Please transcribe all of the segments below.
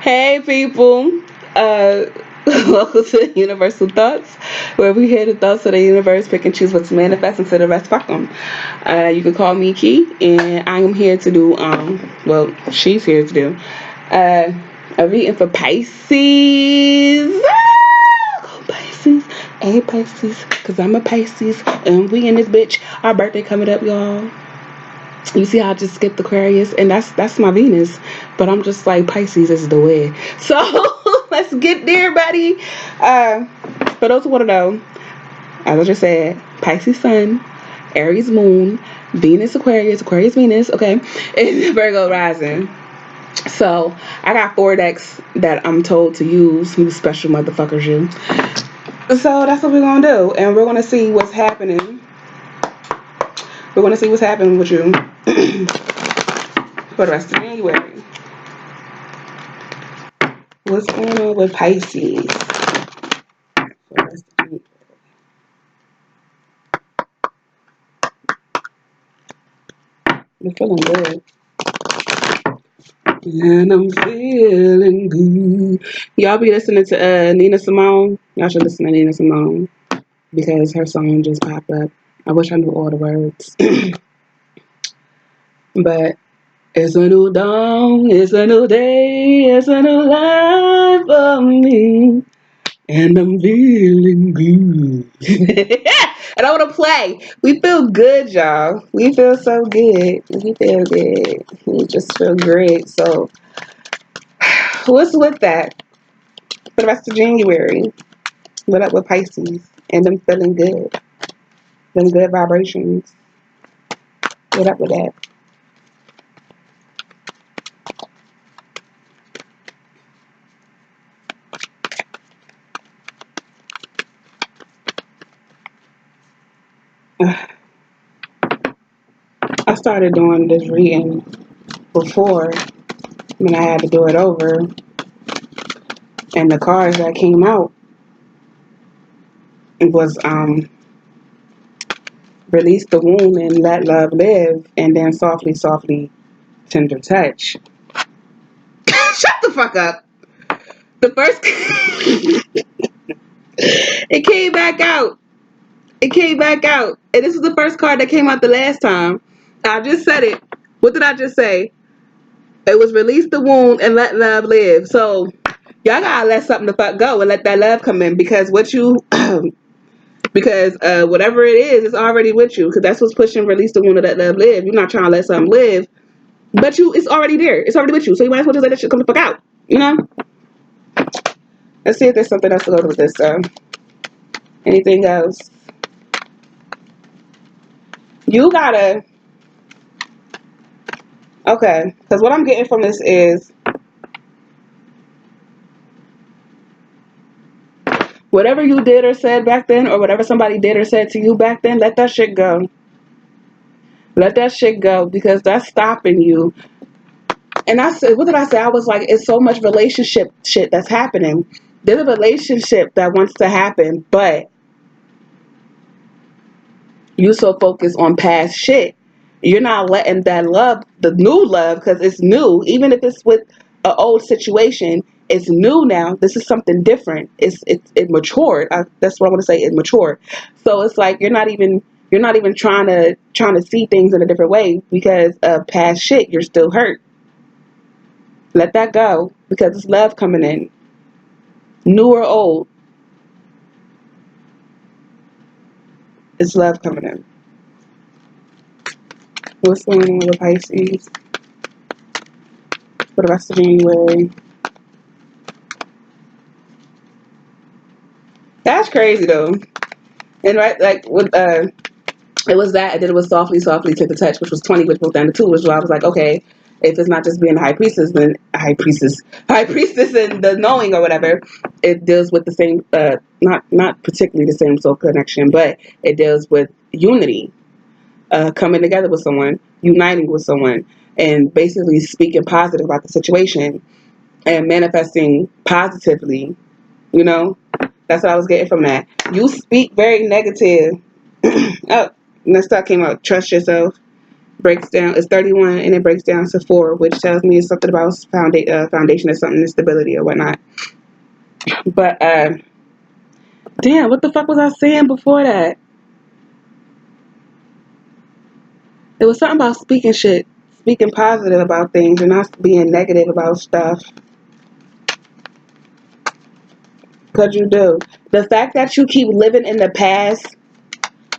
Hey people, uh, welcome to Universal Thoughts, where we hear the thoughts of the universe, pick and choose what's manifest, and to the rest, fuck them. You can call me Key, and I am here to do, she's here to do, uh, a reading for Pisces. Go Pisces, hey Pisces, cause I'm a Pisces, and we in this bitch. Our birthday coming up, y'all. You see how I just skipped Aquarius, and that's my Venus, but I'm just like Pisces is the way. So let's get there, buddy. Uh, for those who want to know, as I just said, Pisces Sun, Aries Moon, Venus Aquarius, Aquarius Venus, okay, and Virgo rising. So I got 4 decks that I'm told to use. You special motherfuckers, you. So that's what we're gonna do, and we're gonna see what's happening. We're gonna see what's happening with you for the rest of January. What's going on with Pisces? I'm feeling good. And I'm feeling good. Y'all be listening to Nina Simone. Y'all should listen to Nina Simone because her song just popped up. I wish I knew all the words. But it's a new dawn, it's a new day, it's a new life for me. And I'm feeling good. And I want to play. We feel good, y'all. We feel so good. We feel good. We just feel great. So, what's with that for the rest of January? What up with Pisces? And them feeling good. Them good vibrations. What up with that? I started doing this reading before when I had to do it over. And the cards that came out was release the wound and let love live, and then softly, softly, tender touch. Shut the fuck up. The first, it came back out. It came back out, and this is the first card that came out the last time. I just said it. What did I just say? It was release the wound and let love live. So y'all gotta let something the fuck go and let that love come in because what you because whatever it is, it's already with you. Because that's what's pushing release the wound and let love live. You're not trying to let something live, but it's already there. It's already with you. So you might as well just let that shit come the fuck out. You know? Let's see if there's something else to go with this. Anything else? You gotta. Okay. Because what I'm getting from this is whatever you did or said back then, or whatever somebody did or said to you back then, let that shit go. Let that shit go because that's stopping you. And I said, what did I say? I was like, it's so much relationship shit that's happening. There's a relationship that wants to happen, but you so focused on past shit. You're not letting that love, the new love, because it's new. Even if it's with an old situation, it's new now. This is something different. It matured. That's what I want to say. It matured. So it's like you're not even trying to see things in a different way because of past shit. You're still hurt. Let that go because it's love coming in, new or old. It's love coming in. What's going on with Pisces for the rest of January? That's crazy though. And right, like with it was that, and then it was softly, softly took the touch, which was 20, which broke down to 2, which was I was like, okay, if it's not just being a high priestess, then high priestess, and the knowing or whatever, it deals with the same, not particularly the same soul connection, but it deals with unity, coming together with someone, uniting with someone, and basically speaking positive about the situation and manifesting positively. You know, that's what I was getting from that. You speak very negative. Oh, next thought came out. Trust yourself. breaks down. It's 31, and it breaks down to 4, which tells me it's something about foundation or something, stability or whatnot. But damn, what the fuck was I saying before that? It was something about speaking positive about things and not being negative about stuff. Cause you do. The fact that you keep living in the past,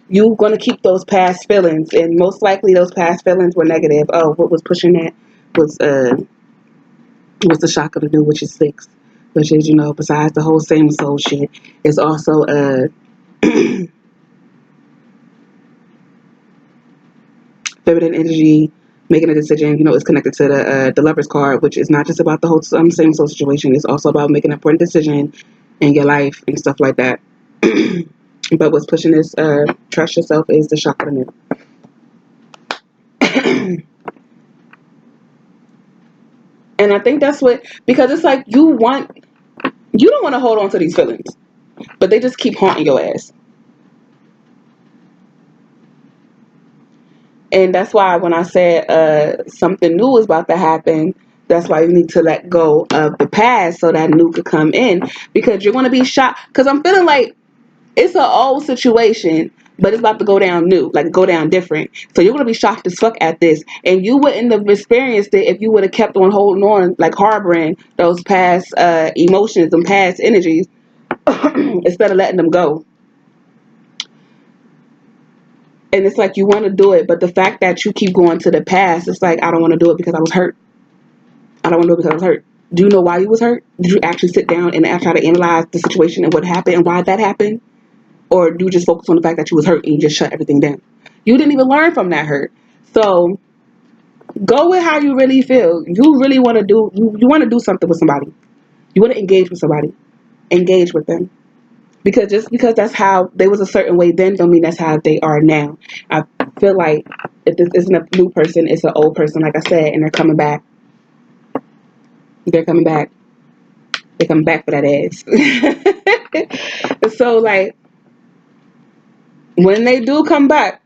you're gonna keep those past feelings, and most likely those past feelings were negative. Oh, what was pushing that was the shock of the new, which is 6, which is, besides the whole same soul shit, it's also feminine energy, making a decision. Is connected to the Lover's card, which is not just about the whole same soul situation. It's also about making an important decision in your life and stuff like that. But what's pushing this trust yourself is the shock of the new. And I think that's what, because it's like you don't want to hold on to these feelings, but they just keep haunting your ass. And that's why when I said something new is about to happen, that's why you need to let go of the past so that new could come in, because you're going to be shocked. Because I'm feeling like it's an old situation, but it's about to go down new, like go down different. So you're going to be shocked as fuck at this. And you wouldn't have experienced it if you would have kept on holding on, like harboring those past emotions and past energies instead of letting them go. And it's like you want to do it, but the fact that you keep going to the past, it's like, I don't want to do it because I was hurt. I don't want to do it because I was hurt. Do you know why you was hurt? Did you actually sit down and try to analyze the situation and what happened and why that happened? Or do you just focus on the fact that you was hurt and you just shut everything down? You didn't even learn from that hurt. So go with how you really feel. You really want to you want to do something with somebody. You want to engage with somebody. Engage with them. Because just because that's how they was a certain way then don't mean that's how they are now. I feel like if this isn't a new person, it's an old person, like I said, and they're coming back. They're coming back. They're coming back for that ass. So like when they do come back,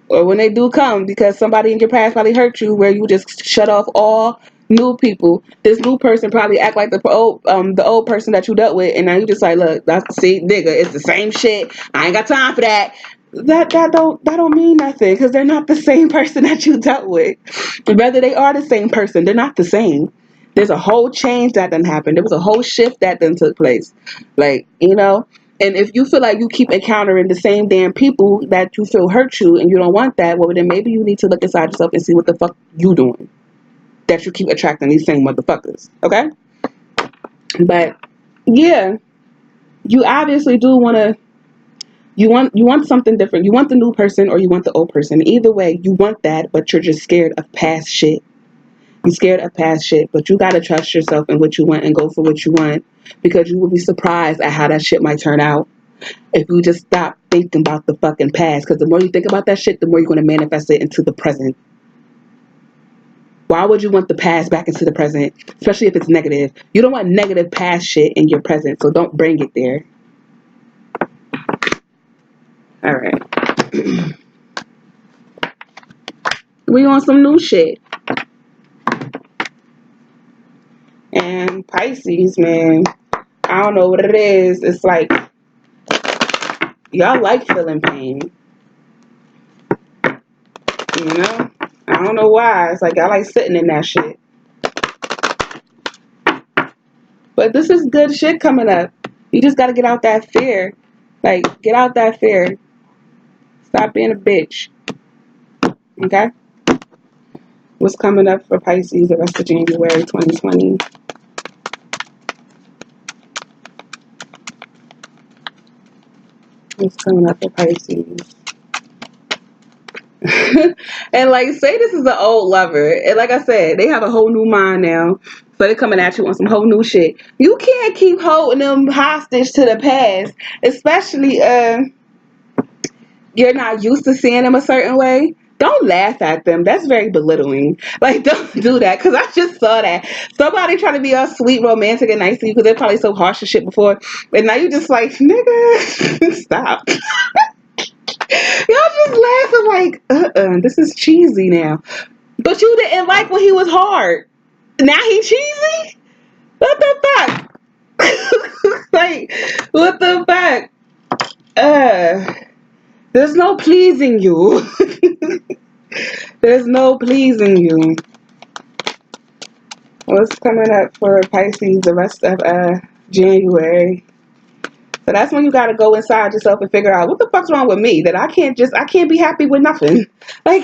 or when they do come, because somebody in your past probably hurt you, where you just shut off all new people. This new person probably act like the old person that you dealt with, and now you just like, look, that's, see, nigga, it's the same shit. I ain't got time for that. That don't mean nothing, because they're not the same person that you dealt with. Whether they are the same person, they're not the same. There's a whole change that done happened. There was a whole shift that done took place. Like, and if you feel like you keep encountering the same damn people that you feel hurt you and you don't want that, well, then maybe you need to look inside yourself and see what the fuck you doing that you keep attracting these same motherfuckers. Okay? But yeah, you obviously do want to. You want something different. You want the new person or you want the old person. Either way, you want that, but you're just scared of past shit. You're scared of past shit, but you gotta trust yourself and what you want and go for what you want, because you will be surprised at how that shit might turn out if you just stop thinking about the fucking past. Because the more you think about that shit, the more you're going to manifest it into the present. Why would you want the past back into the present, especially if it's negative? You don't want negative past shit in your present, so don't bring it there. All right. We on some new shit. And Pisces, man, I don't know what it is. It's like y'all like feeling pain. You know? I don't know why. It's like I like sitting in that shit. But this is good shit coming up. You just gotta get out that fear. Like, get out that fear. Stop being a bitch. Okay? What's coming up for Pisces the rest of January 2020? What's coming up for Pisces? And like, say this is an old lover, and like I said, they have a whole new mind now, so they're coming at you on some whole new shit. You can't keep holding them hostage to the past, especially you're not used to seeing them a certain way. Don't laugh at them. That's very belittling. Like, don't do that, because I just saw that somebody trying to be all sweet, romantic, and nice to you because they're probably so harsh and shit before, and now you just like, nigga, stop. Y'all just laughing like, this is cheesy now. But you didn't like when he was hard. Now he cheesy? What the fuck? Like, what the fuck? There's no pleasing you. There's no pleasing you. What's coming up for Pisces the rest of January? So that's when you gotta go inside yourself and figure out what the fuck's wrong with me that I can't be happy with nothing. Like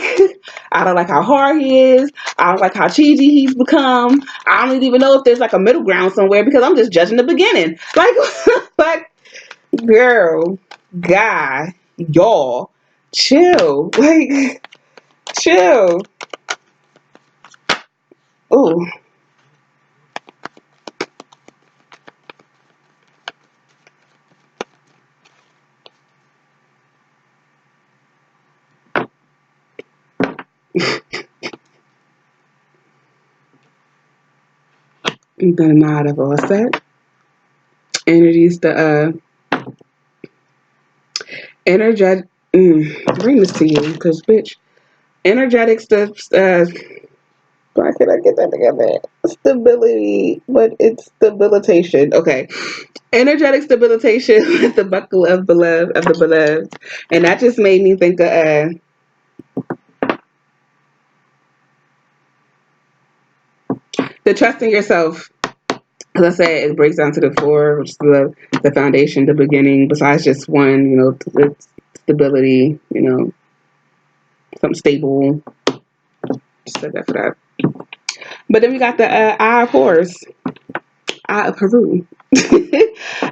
I don't like how hard he is. I don't like how cheesy he's become. I don't even know if there's like a middle ground somewhere because I'm just judging the beginning. Like like girl, guy, y'all, chill. Like chill. Ooh. The knot of all set. Energies the energetic bring this to you because bitch energetic stuff why can I get that together? Stability, but it's debilitation. Okay. Energetic stabilization with the buckle of the beloved. And that just made me think of the trust in yourself. As I said, it breaks down to the four, which is the foundation, the beginning, besides just one, stability, something stable. Just said that for that. But then we got the Eye of Horus, Eye of Peru.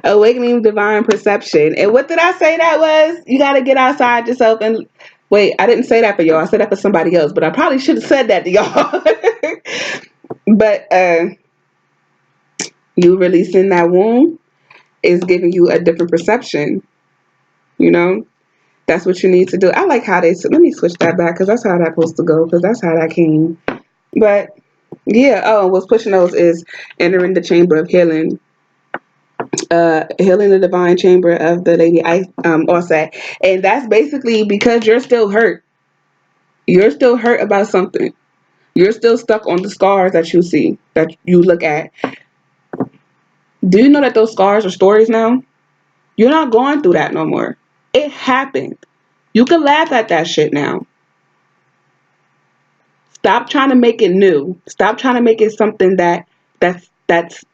Awakening divine perception. And what did I say that was? You got to get outside yourself and wait, I didn't say that for y'all. I said that for somebody else, but I probably should have said that to y'all. But you releasing that womb is giving you a different perception. You know, that's what you need to do. I like how they said, let me switch that back because that's how that's supposed to go because that's how that came. But yeah, what's pushing those is entering the chamber of healing, healing the divine chamber of the lady I Offset. And that's basically because you're still hurt. You're still hurt about something. You're still stuck on the scars that you see, that you look at. Do you know that those scars are stories now? You're not going through that no more. It happened. You can laugh at that shit now. Stop trying to make it new. Stop trying to make it something that's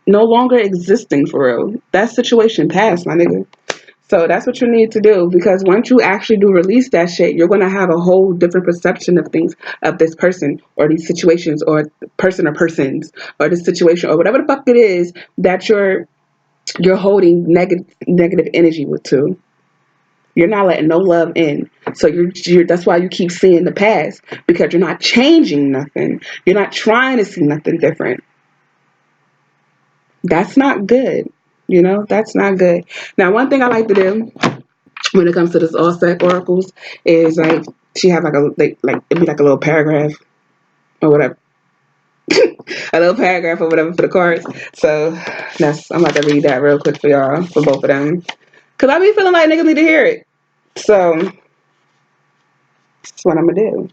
no longer existing for real. That situation passed, my nigga. So that's what you need to do because once you actually do release that shit, you're gonna have a whole different perception of things, of this person or these situations or person or persons or this situation or whatever the fuck it is that you're holding negative energy with too. You're not letting no love in. So you're that's why you keep seeing the past because you're not changing nothing. You're not trying to see nothing different. That's not good. That's not good. Now, one thing I like to do when it comes to this all set oracles is like she have like it'd be like a little paragraph or whatever. A little paragraph or whatever for the cards. So I'm about to read that real quick for y'all for both of them. Cause I be feeling like niggas need to hear it. So that's what I'm gonna do.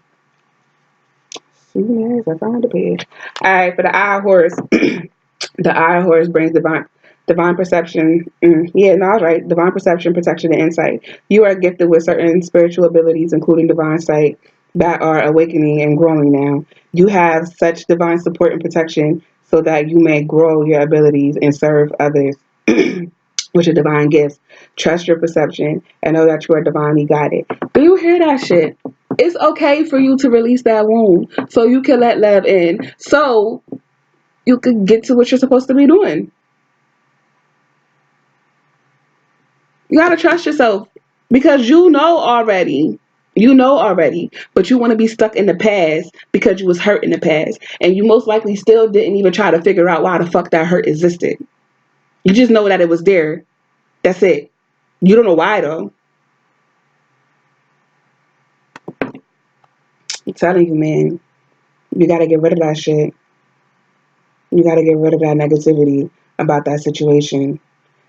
Soon as I find the page. Alright, for the Eye Horse. The Eye Horse brings divine perception. Yeah, no, I was right. Divine perception, protection, and insight. You are gifted with certain spiritual abilities, including divine sight, that are awakening and growing now. You have such divine support and protection so that you may grow your abilities and serve others with your divine gifts. Trust your perception and know that you are divinely guided. Do you hear that shit? It's okay for you to release that wound so you can let love in. So you could get to what you're supposed to be doing. You gotta trust yourself because you know already. You know already, but you want to be stuck in the past because you was hurt in the past, and you most likely still didn't even try to figure out why the fuck that hurt existed. You just know that it was there. That's it. You don't know why though. I'm telling you, man. You gotta get rid of that shit. You gotta get rid of that negativity about that situation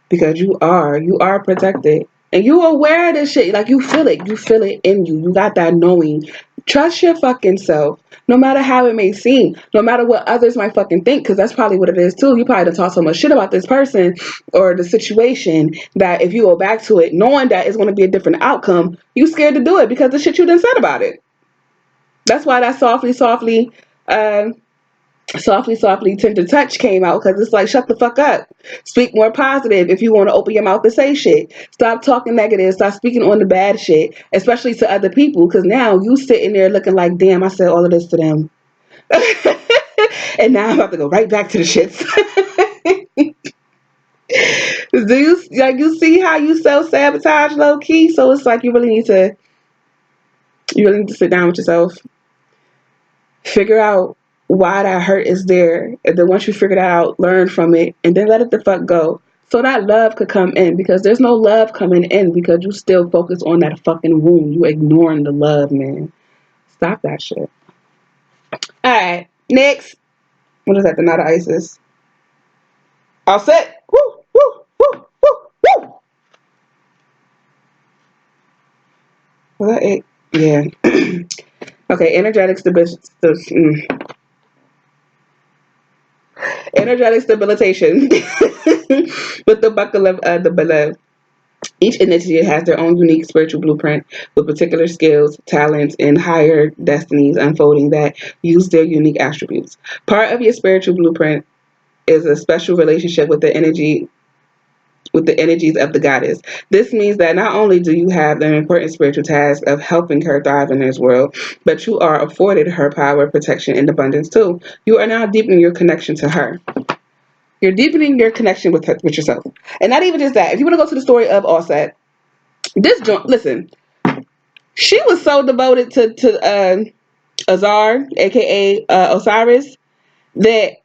because you are protected. And you aware of this shit. Like, you feel it. You feel it in you. You got that knowing. Trust your fucking self. No matter how it may seem. No matter what others might fucking think. Because that's probably what it is too. You probably done talk so much shit about this person or the situation that if you go back to it, knowing that it's going to be a different outcome, you scared to do it because the shit you done said about it. That's why that uh, softly tender touch came out, because it's like, shut the fuck up, speak more positive. If you want to open your mouth and say shit, stop talking negative, stop speaking on the bad shit, especially to other people, because now you sitting there looking like, damn, I said all of this to them. And now I'm about to go right back to the shits. Do you, like, you see how you self-sabotage low key? So it's like, you really need to sit down with yourself, figure out why that hurt is there, and then once you figure that out, learn from it, and then let it the fuck go, so that love could come in. Because there's no love coming in because you still focus on that fucking wound. You ignoring the love, man. Stop that shit. All right, next. What is that? The Night of Isis. All set. Woo, woo, woo, woo, woo. Was that it? Yeah. Okay. Energetic stability. Energetic stabilization with the buckle of the beloved. Each initiate has their own unique spiritual blueprint with particular skills, talents, and higher destinies unfolding that use their unique attributes. Part of your spiritual blueprint is a special relationship with the energies of the goddess. This means that not only do you have the important spiritual task of helping her thrive in this world, but you are afforded her power, protection, and abundance too. You are now deepening your connection to her. You're deepening your connection with her, with yourself. And not even just that. If you want to go to the story of Offset, this joint, listen, she was so devoted to Azar, aka Osiris, that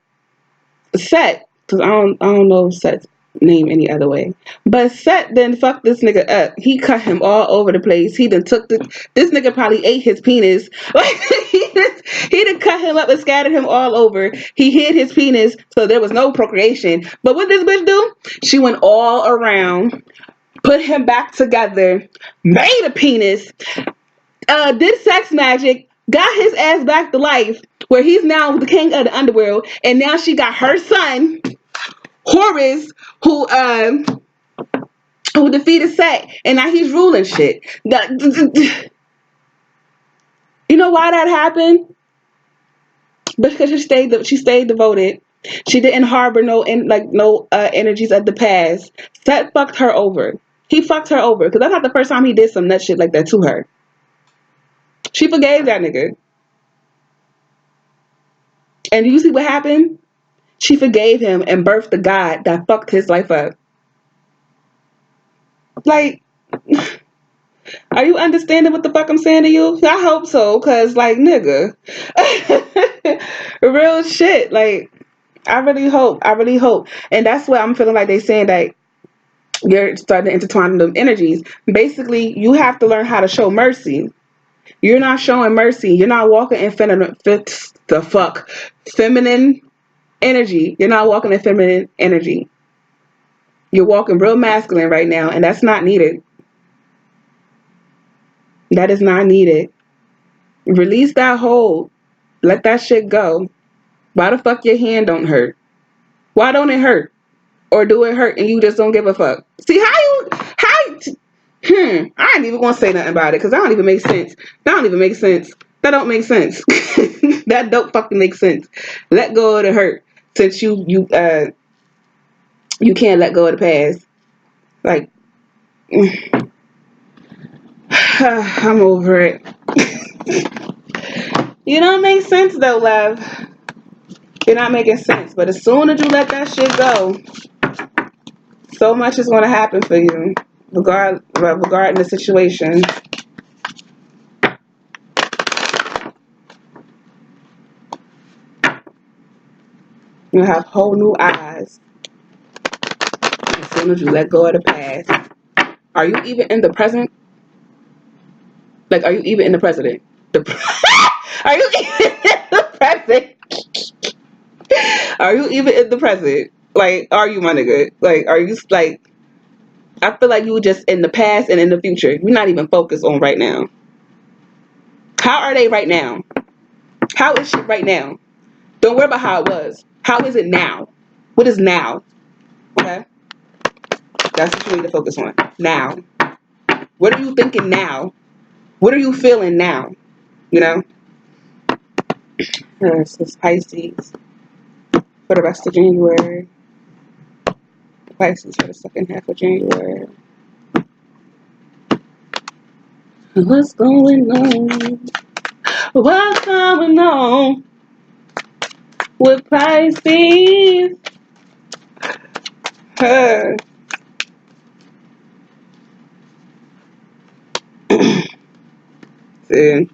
Set, because I don't know Set's name any other way, but Set then fucked this nigga up. He cut him all over the place. He then took this nigga probably ate his penis. Like, he done cut him up and scattered him all over. He hid his penis, so there was no procreation. But what did this bitch do? She went all around, put him back together, made a penis, did sex magic, got his ass back to life, where he's now the king of the underworld, and now she got her son, Horus, who defeated Set, and now he's ruling shit. You know why that happened? Because she stayed devoted. She didn't harbor no energies of the past. Set fucked her over. He fucked her over because that's not the first time he did some nut shit like that to her. She forgave that nigga. And do you see what happened? She forgave him and birthed the god that fucked his life up. Like, are you understanding what the fuck I'm saying to you? I hope so, cause like, nigga, real shit. Like, I really hope. And that's what I'm feeling like they saying that you're starting to intertwine them energies. Basically, you have to learn how to show mercy. You're not showing mercy. You're not walking in feminine energy. You're not walking in feminine energy. You're walking real masculine right now, and that's not needed. That is not needed. Release that hold. Let that shit go. Why the fuck your hand don't hurt? Why don't it hurt? Or do it hurt and you just don't give a fuck? See I ain't even gonna say nothing about it because that don't even make sense. That don't even make sense. That don't make sense. That don't fucking make sense. Let go of the hurt since you can't let go of the past. Like, I'm over it. You don't make sense though, love. You're not making sense. But as soon as you let that shit go, so much is gonna happen for you, regarding the situation. You have whole new eyes as soon as you let go of the past. Are you even in the present? Like, are you even in the present? Are you even in the present? Are you even in the present? Like, are you, my nigga? Like, are you like? I feel like you just in the past and in the future. You're not even focused on right now. How are they right now? How is shit right now? Don't worry about how it was. How is it now? What is now? Okay? That's what you need to focus on. Now. What are you thinking now? What are you feeling now? You know? This is Pisces for the rest of January. Pisces for the second half of January. What's going on? What's going on with Pisces? Huh. See,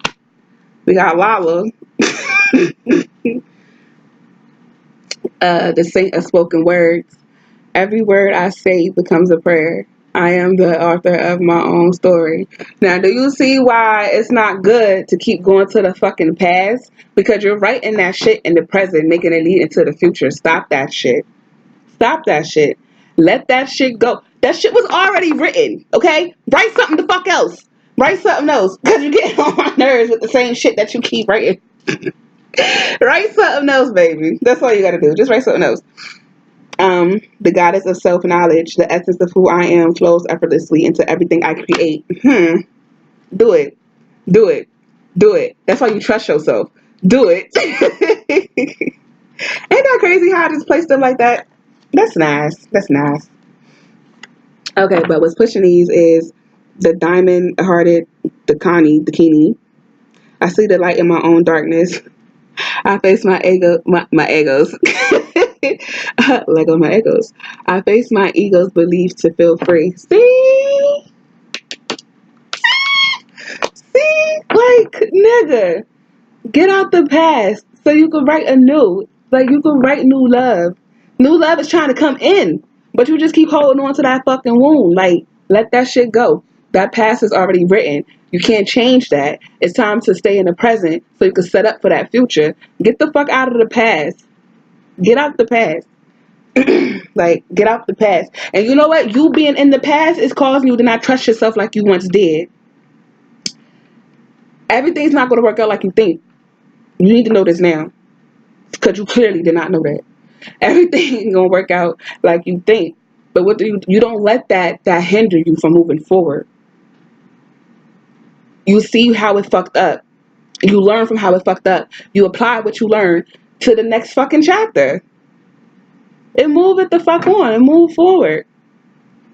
we got Lala, the saint of spoken words. Every word I say becomes a prayer. I am the author of my own story. Now, do you see why it's not good to keep going to the fucking past? Because you're writing that shit in the present, making it lead into the future. Stop that shit. Stop that shit. Let that shit go. That shit was already written, okay? Write something the fuck else. Write something else. Because you're getting on my nerves with the same shit that you keep writing. Write something else, baby. That's all you gotta do. Just write something else. The goddess of self-knowledge, the essence of who I am flows effortlessly into everything I create. Do it. Do it. Do it. That's why you trust yourself. Do it. Ain't that crazy how I just placed them like that? That's nice. That's nice. Okay, but what's pushing these is the diamond-hearted Dakini. I see the light in my own darkness. I face my ego, my egos. Lego my egos. I face my ego's belief to feel free. See, like nigga, get out the past so you can write anew. Like you can write new love. New love is trying to come in, but you just keep holding on to that fucking wound. Like let that shit go. That past is already written. You can't change that. It's time to stay in the present so you can set up for that future. Get the fuck out of the past. Get out the past. Like, get out the past. And you know what? You being in the past is causing you to not trust yourself like you once did. Everything's not going to work out like you think. You need to know this now. Because you clearly did not know that. Everything ain't going to work out like you think. But what do you don't let that hinder you from moving forward. You see how it fucked up. You learn from how it fucked up. You apply what you learned to the next fucking chapter. And move it the fuck on and move forward.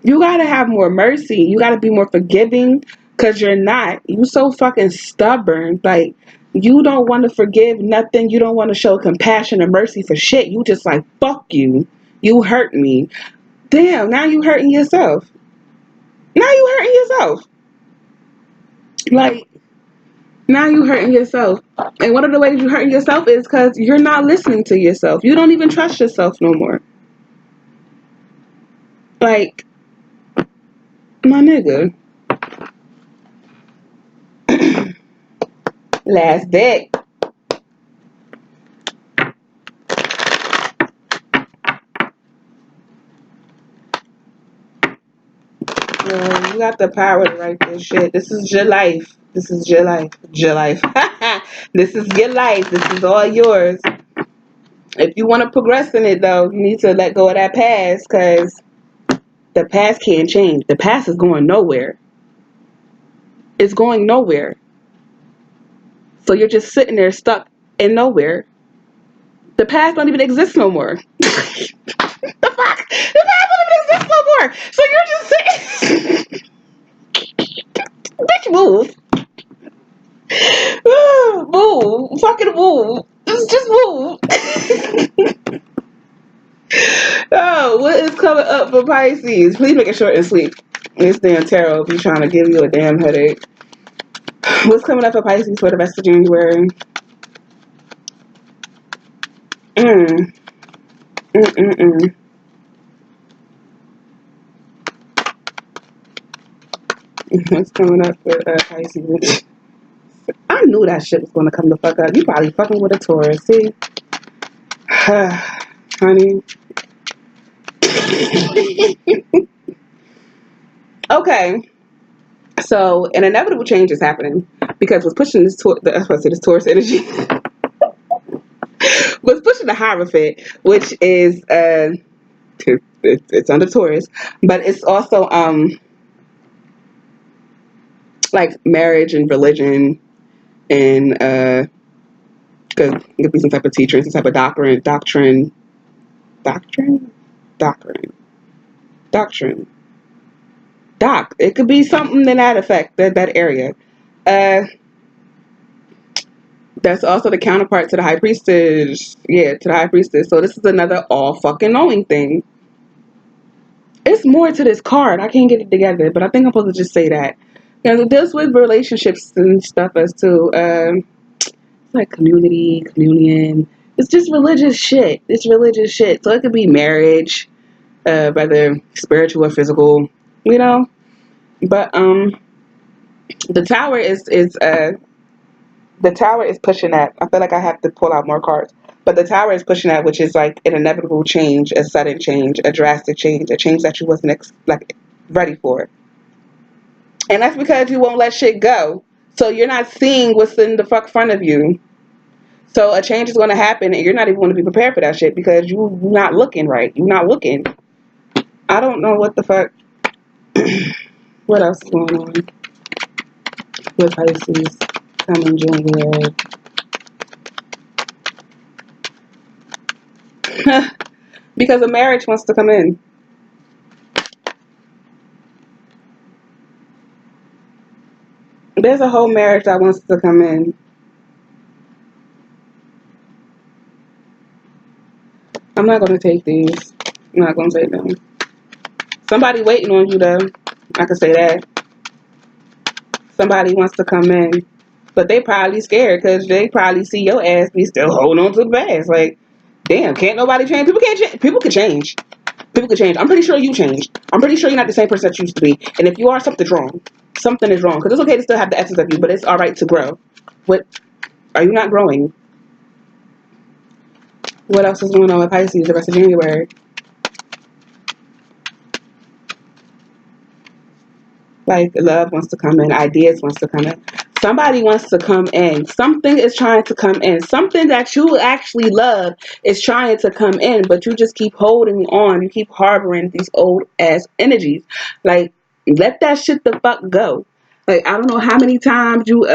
You gotta have more mercy. You gotta be more forgiving because you're not. You so fucking stubborn. Like, you don't want to forgive nothing. You don't want to show compassion or mercy for shit. You just like, fuck you. You hurt me. Damn, now you hurting yourself. Now you hurting yourself. Like, now you hurting yourself. And one of the ways you hurting yourself is because you're not listening to yourself. You don't even trust yourself no more. Like, my nigga. Last dick. You got the power to write this shit. This is your life. This is your life. Your life. This is your life. This is all yours. If you want to progress in it, though, you need to let go of that past because the past can't change. The past is going nowhere. It's going nowhere. So you're just sitting there stuck in nowhere. The past don't even exist no more. The fuck? The past don't even exist no more. So you're just sitting. Bitch, move. Move. Fucking move. Just move. Oh, what is coming up for Pisces? Please make it short and sweet. This damn tarot be trying to give you a damn headache. What's coming up for Pisces for the rest of January? Mm. Mm-mm-mm. What's coming up for Pisces? I knew that shit was going to come the fuck up. You probably fucking with a Taurus, see? Honey. Okay, so an inevitable change is happening because what's pushing this Taurus energy was pushing the Hierophant, which is it's under Taurus, but it's also like marriage and religion and because it could be some type of teacher, some type of doctrine, doctrine, doctrine, doc. It could be something in that effect, that area. Uh, that's also the counterpart to the high priestess. Yeah, to the high priestess. So this is another all fucking knowing thing. It's more to this card. I can't get it together, but I think I'm supposed to just say that. Because it deals with relationships and stuff as too. It's like community, communion. It's just religious shit. It's religious shit. So it could be marriage, whether spiritual or physical, you know. But the tower is pushing that. I feel like I have to pull out more cards. But the tower is pushing that, which is like an inevitable change, a sudden change, a drastic change, a change that you wasn't like ready for. And that's because you won't let shit go. So you're not seeing what's in the fuck front of you. So a change is going to happen, and you're not even going to be prepared for that shit because you're not looking right. You're not looking. I don't know what the fuck. What else is going on with Pisces coming January? Because a marriage wants to come in. There's a whole marriage that wants to come in. I'm not going to take these. I'm not going to take them. Somebody waiting on you, though. I can say that. Somebody wants to come in. But they probably scared because they probably see your ass be still holding on to the past. Like, damn, can't nobody change? People can't change. People can change. People can change. I'm pretty sure you changed. I'm pretty sure you're not the same person that you used to be. And if you are, something's wrong. Something is wrong. Because it's okay to still have the essence of you, but it's all right to grow. What are you not growing? What else is going on with Pisces the rest of January? Like love wants to come in, ideas wants to come in. Somebody wants to come in. Something is trying to come in. Something that you actually love is trying to come in, but you just keep holding on. You keep harboring these old ass energies. Like, let that shit the fuck go. Like, I don't know how many times you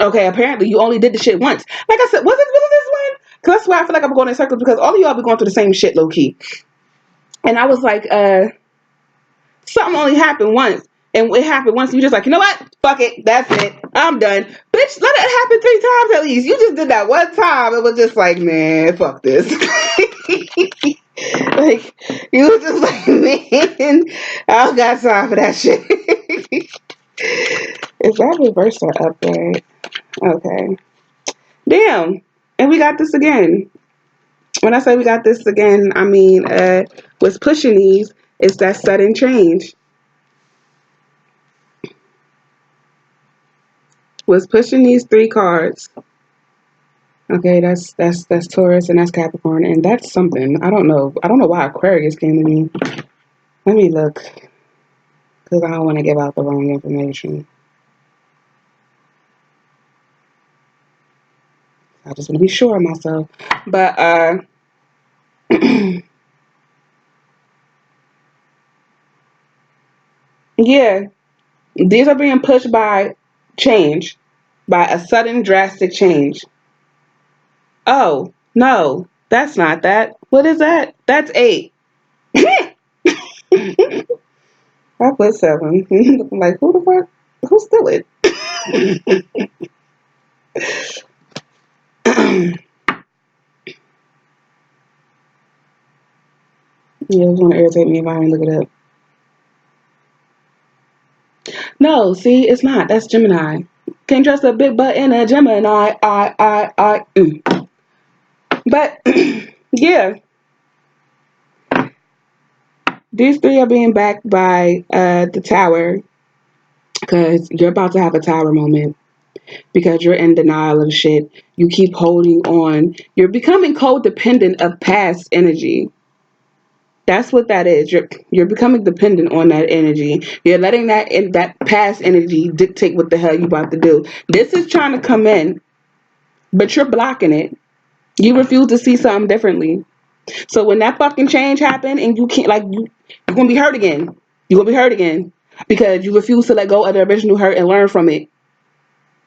okay, apparently you only did the shit once. Like I said, was it this one? Cause that's why I feel like I'm going in circles because all of y'all be going through the same shit low key. And I was like, something only happened once. And it happened once. You just like, you know what? Fuck it. That's it. I'm done. Bitch, let it happen 3 times at least. You just did that one time. It was just like, man, fuck this. Like, you was just like, man, I don't got time for that shit. Is that reverse or upright? Okay. Damn. And we got this again. When I say we got this again, I mean, what's pushing these is that sudden change. Was pushing these 3 cards. Okay, that's Taurus and that's Capricorn and that's something. I don't know. I don't know why Aquarius came to me. Let me look because I don't want to give out the wrong information. I just want to be sure of myself. But yeah, these are being pushed by change, by a sudden drastic change. Oh no, that's not that. What is that? That's 8. I put 7. I'm like, who the fuck? Who stole it? Yeah, it's gonna irritate me if I ain't look it up. No, see, it's not. That's Gemini. Can't trust a big butt in a Gemini. But yeah, these 3 are being backed by the Tower because you're about to have a Tower moment because you're in denial of shit. You keep holding on. You're becoming codependent of past energy. That's what that is. You're becoming dependent on that energy. You're letting that past energy dictate what the hell you about to do. This is trying to come in, but you're blocking it. You refuse to see something differently. So when that fucking change happen and you can't you're gonna be hurt again. You're gonna be hurt again because you refuse to let go of the original hurt and learn from it.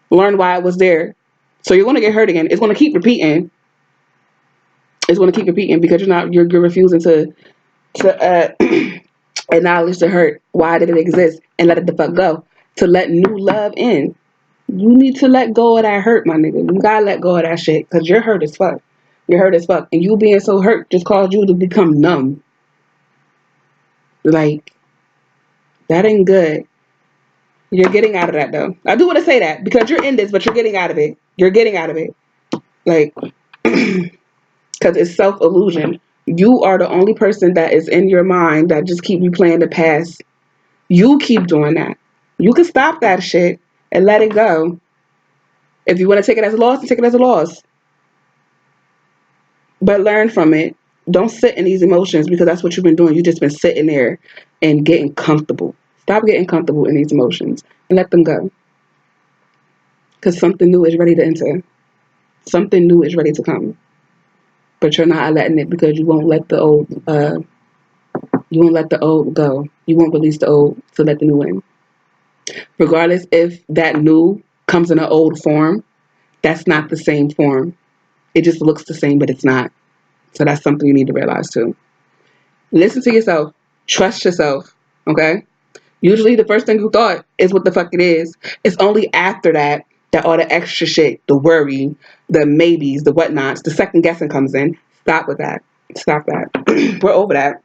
Learn why it was there. So you're gonna get hurt again. It's gonna keep repeating. It's gonna keep repeating because you're refusing to acknowledge the hurt. Why did it exist? And let it the fuck go. To let new love in. You need to let go of that hurt, my nigga. You gotta let go of that shit. Cause you're hurt as fuck. You're hurt as fuck. And you being so hurt just caused you to become numb. Like, that ain't good. You're getting out of that though. I do want to say that because you're in this, but you're getting out of it. You're getting out of it. Like, because it's self illusion. You are the only person that is in your mind that just keep replaying the past. You keep doing that. You can stop that shit and let it go. If you want to take it as a loss, then take it as a loss. But learn from it. Don't sit in these emotions because that's what you've been doing. You've just been sitting there and getting comfortable. Stop getting comfortable in these emotions and let them go. Because something new is ready to enter. Something new is ready to come. But you're not letting it because you won't let the old go. You won't release the old to let the new in. Regardless if that new comes in an old form, that's not the same form. It just looks the same, but it's not. So that's something you need to realize too. Listen to yourself. Trust yourself. Okay? Usually the first thing you thought is what the fuck it is. It's only after that all the extra shit, the worry, the maybes, the whatnots, the second guessing comes in. Stop with that. Stop that. We're over that.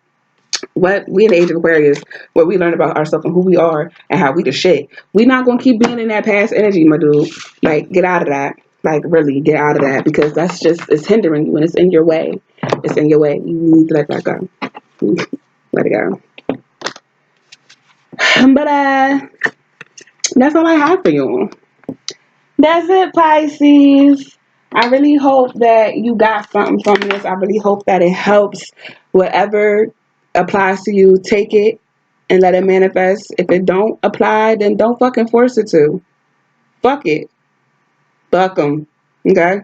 What we in the age of Aquarius, where we learn about ourselves and who we are and how we the shit. We're not gonna keep being in that past energy, my dude. Like, get out of that. Like, really get out of that because that's just it's hindering you and it's in your way. It's in your way. You need to let that go. Let it go. But that's all I have for you. That's it, Pisces. I really hope that you got something from this. I really hope that it helps. Whatever applies to you, take it and let it manifest. If it don't apply, then don't fucking force it to. Fuck it. Fuck them. Okay?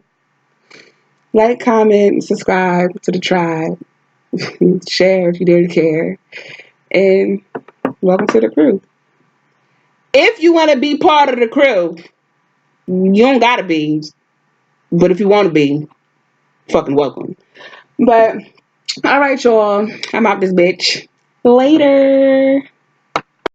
Like, comment, subscribe to the tribe. Share if you dare to care. And welcome to the crew. If you want to be part of the crew, you don't gotta be. But if you want to be, fucking welcome. But all right, y'all. I'm out this bitch. Later.